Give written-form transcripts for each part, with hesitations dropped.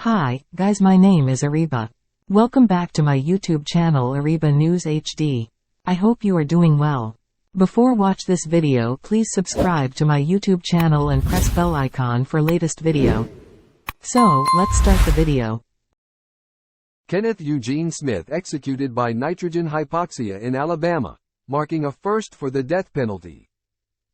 Hi, guys, my name is Ariba. Welcome back to my YouTube channel Ariba News HD. I hope you are doing well. Before watch this video, please subscribe to my YouTube channel and press bell icon for latest video. So, let's start the video. Kenneth Eugene Smith executed by nitrogen hypoxia in Alabama, marking a first for the death penalty.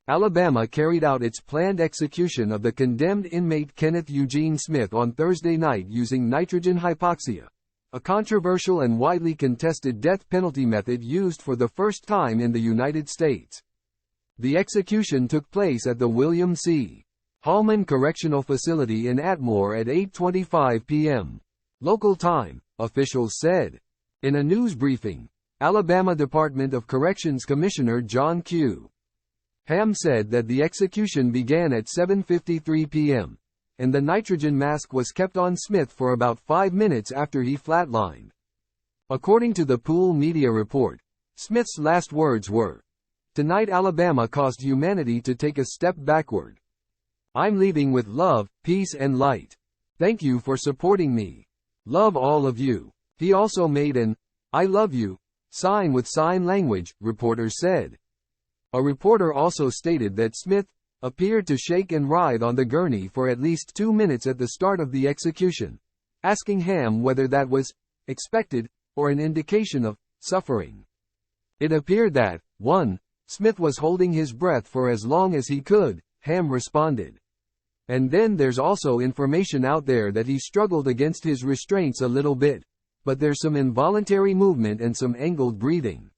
Alabama carried out its planned execution of the condemned inmate Kenneth Eugene Smith on Thursday night using nitrogen hypoxia, a controversial and widely contested death penalty method used for the first time in the United States. The execution took place at the William C. Hallman Correctional Facility in Atmore at 8:25 p.m. local time, officials said. In a news briefing, Alabama Department of Corrections Commissioner John Q. Ham said that the execution began at 7:53 p.m., and the nitrogen mask was kept on Smith for about 5 minutes after he flatlined. According to the Pool Media report, Smith's last words were, "Tonight Alabama caused humanity to take a step backward. I'm leaving with love, peace and light. Thank you for supporting me. Love all of you." He also made an "I love you" sign with sign language, reporters said. A reporter also stated that Smith appeared to shake and writhe on the gurney for at least 2 minutes at the start of the execution, asking Ham whether that was expected or an indication of suffering. It appeared that, 1. Smith was holding his breath for as long as he could, Ham responded. And then there's also information out there that he struggled against his restraints a little bit, but there's some involuntary movement and some angled breathing.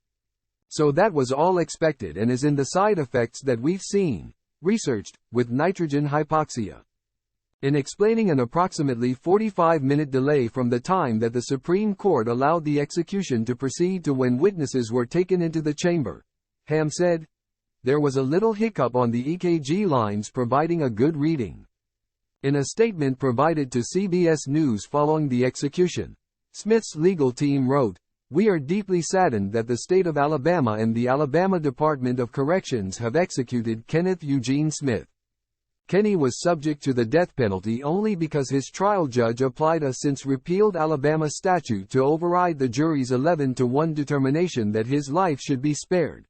So that was all expected and is in the side effects that we've seen, researched, with nitrogen hypoxia. In explaining an approximately 45-minute delay from the time that the Supreme Court allowed the execution to proceed to when witnesses were taken into the chamber, Ham said, "There was a little hiccup on the EKG lines providing a good reading." In a statement provided to CBS News following the execution, Smith's legal team wrote, "We are deeply saddened that the state of Alabama and the Alabama Department of Corrections have executed Kenneth Eugene Smith. Kenny was subject to the death penalty only because his trial judge applied a since-repealed Alabama statute to override the jury's 11-1 determination that his life should be spared,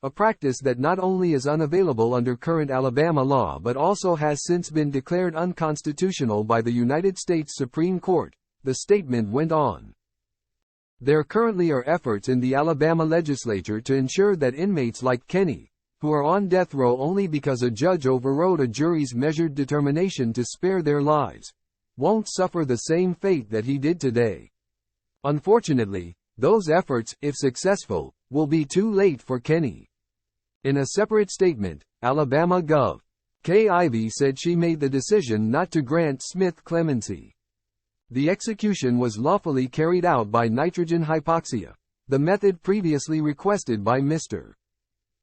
a practice that not only is unavailable under current Alabama law but also has since been declared unconstitutional by the United States Supreme Court," the statement went on. There currently are efforts in the Alabama legislature to ensure that inmates like Kenny, who are on death row only because a judge overrode a jury's measured determination to spare their lives, won't suffer the same fate that he did today. Unfortunately, those efforts, if successful, will be too late for Kenny. In a separate statement, Alabama Gov. Kay Ivey said she made the decision not to grant Smith clemency. The execution was lawfully carried out by nitrogen hypoxia, the method previously requested by Mr.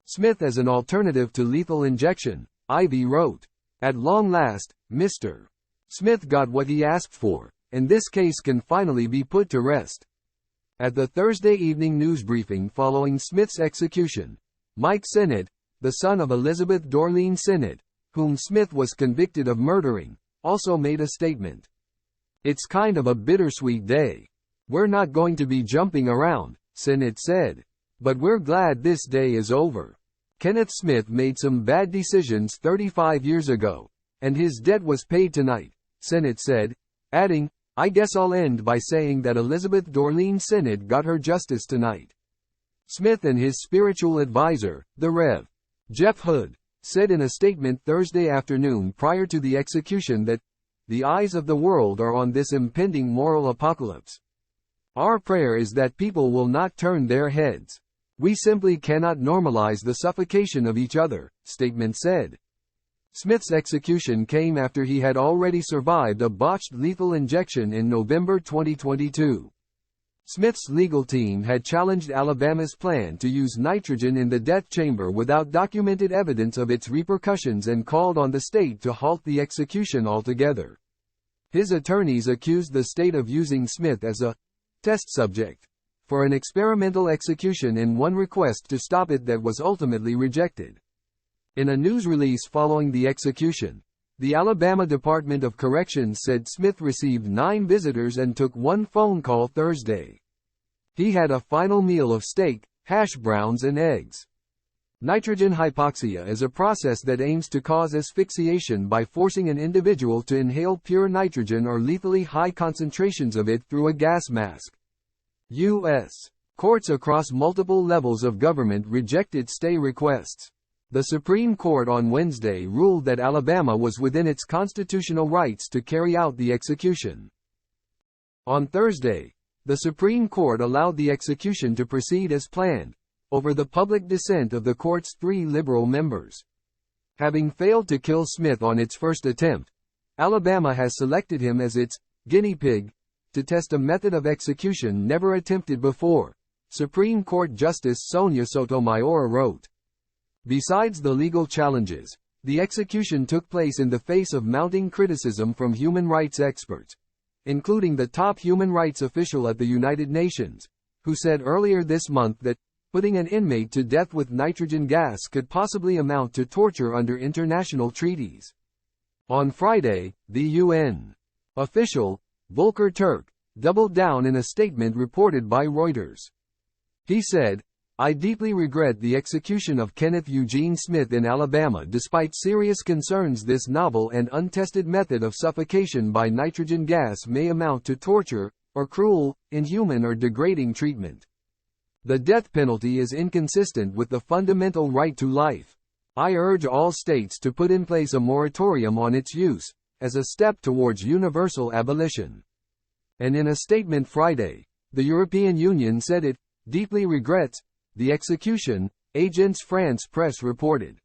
Smith as an alternative to lethal injection, Ivey wrote. "At long last, Mr. Smith got what he asked for, and this case can finally be put to rest." At the Thursday evening news briefing following Smith's execution, Mike Sennett, the son of Elizabeth Dorleen Sennett, whom Smith was convicted of murdering, also made a statement. "It's kind of a bittersweet day. We're not going to be jumping around," Sennett said. "But we're glad this day is over. Kenneth Smith made some bad decisions 35 years ago, and his debt was paid tonight," Sennett said, adding, "I guess I'll end by saying that Elizabeth Dorleen Sennett got her justice tonight." Smith and his spiritual advisor, the Rev. Jeff Hood, said in a statement Thursday afternoon prior to the execution that, "The eyes of the world are on this impending moral apocalypse. Our prayer is that people will not turn their heads. We simply cannot normalize the suffocation of each other," statement said. Smith's execution came after he had already survived a botched lethal injection in November 2022. Smith's legal team had challenged Alabama's plan to use nitrogen in the death chamber without documented evidence of its repercussions and called on the state to halt the execution altogether. His attorneys accused the state of using Smith as a test subject for an experimental execution in one request to stop it that was ultimately rejected. In a news release following the execution, The Alabama Department of Corrections said Smith received 9 visitors and took 1 phone call Thursday. He had a final meal of steak, hash browns and eggs. Nitrogen hypoxia is a process that aims to cause asphyxiation by forcing an individual to inhale pure nitrogen or lethally high concentrations of it through a gas mask. U.S. courts across multiple levels of government rejected stay requests. The Supreme Court on Wednesday ruled that Alabama was within its constitutional rights to carry out the execution. On Thursday, the Supreme Court allowed the execution to proceed as planned, over the public dissent of the court's 3 liberal members. Having failed to kill Smith on its first attempt, Alabama has selected him as its guinea pig to test a method of execution never attempted before, Supreme Court Justice Sonia Sotomayor wrote. Besides the legal challenges, the execution took place in the face of mounting criticism from human rights experts, including the top human rights official at the United Nations, who said earlier this month that putting an inmate to death with nitrogen gas could possibly amount to torture under international treaties. On Friday, the UN official, Volker Turk, doubled down in a statement reported by Reuters. He said, "I deeply regret the execution of Kenneth Eugene Smith in Alabama despite serious concerns this novel and untested method of suffocation by nitrogen gas may amount to torture, or cruel, inhuman or degrading treatment. The death penalty is inconsistent with the fundamental right to life. I urge all states to put in place a moratorium on its use, as a step towards universal abolition." And in a statement Friday, the European Union said it deeply regrets the execution, Agence France Presse reported.